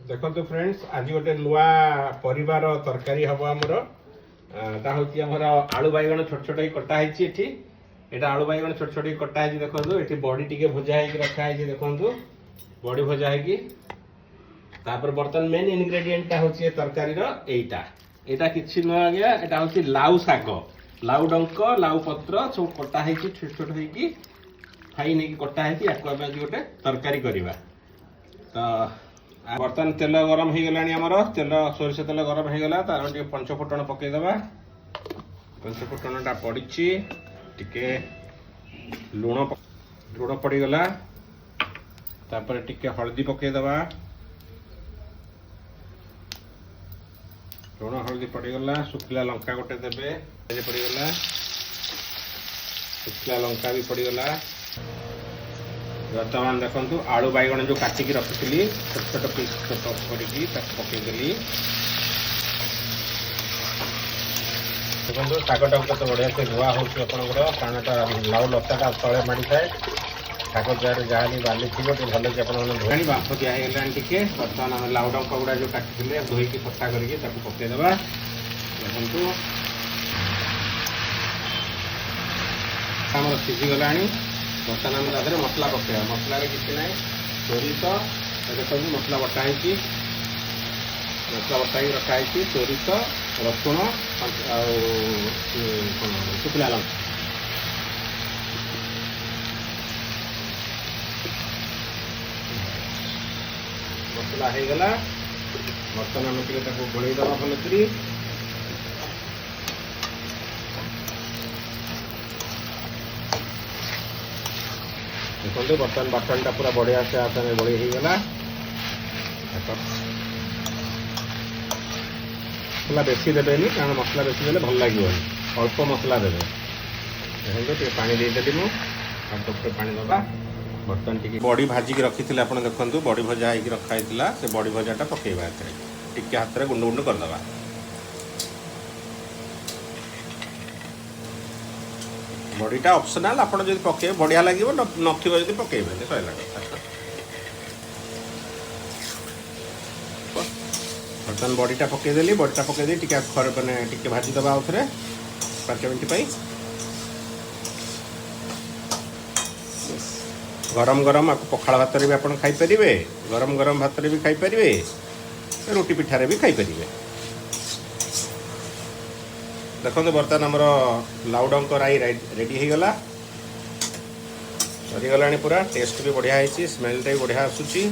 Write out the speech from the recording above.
देखो फ्रेंड्स आज गोटे नुआ परिवार तरकारी हम आमर हूँ आलू बैगण छोट छोट कटा है आलू बैगण छोट छोट कटा है देखो ये बड़ी टी भजा हो रखा है देखो बड़ी भजा है बर्तन मेन इनग्रेडिएंट हूँ तरकारी यहाँ किसी नुह गया यहाँ हूँ लाउ शाग लाउ डंक लाउ पत्र सब कटा है छोट छोट हो फाइन हो कटा है आज गोटे तरकारी करवा तो बर्तमान तेल गरम हो गलानी आमर तेल सोरिष तेल गरम हो गला तार टे पंचफुटन पकईदबा पंचफुटनटा पड़ी टिके लुण लुण पड़गला तापर टिके हल्दी पकईदबा लुण हल्दी पड़गला शुखला लंका गोटे देबे पड़गला शुखला लंका भी पड़गला बर्तमान देखो आलू बैगण जो काटिकी रखी छोट छोट पीस करके पकईदेली देखो शागटा तो बढ़िया से धुआ होकर लाउ लताटा तले माड़ी थाए शाग जार जहाँ बाली थी भल कि धोनी बांफ दिगला टे बर्तमान आम लाउ डंक गुड़ा जो काटी धोईकी सफा करके पकईदबा देखो आम सीझीगला बर्तमान आम तादेह मसला पकड़ा मसला किसी ना सोरिष देखो मसला बटाई मसला बटाई रखाई सोरिष रसुण शुखला लंका मसला हो गला बर्तमान आम टे गोल दबा भलकरी देखो बर्तमान बाटनटा पूरा बढ़िया से आसाने गोली होगला मसला बेसी देवेनि कारण मसला बेसी देले भल लगे अल्प मसला देवे देखो पानी देदेली मुझे पानी दबा बर्तन टी बड़ी भाजिकी रखी थे आप देखो बड़ी भजा हो रखाई से बड़ी भजाटा पकईवा टे हाथ में गुंड गुंड करदे बड़ीटा ऑप्शनल आप पके बढ़िया लगे नथी पकईबे सैला बर्तमान बड़ीटा पकईदेली बड़ीटा पकईदे टे मैंने टे भाजीदबा आउ थे 5 मिनट गरम गरम आपको पखाड़ भात भी आप खाईपारे गरम गरम भात भी खाईपारे रोटी पिठारे भी खाईपारे देखो बर्तमान आमर लाउ डंक राई रेडी हो गला सरीगला पूरा टेस्ट भी बढ़िया स्मेलटा भी बढ़िया आसूची।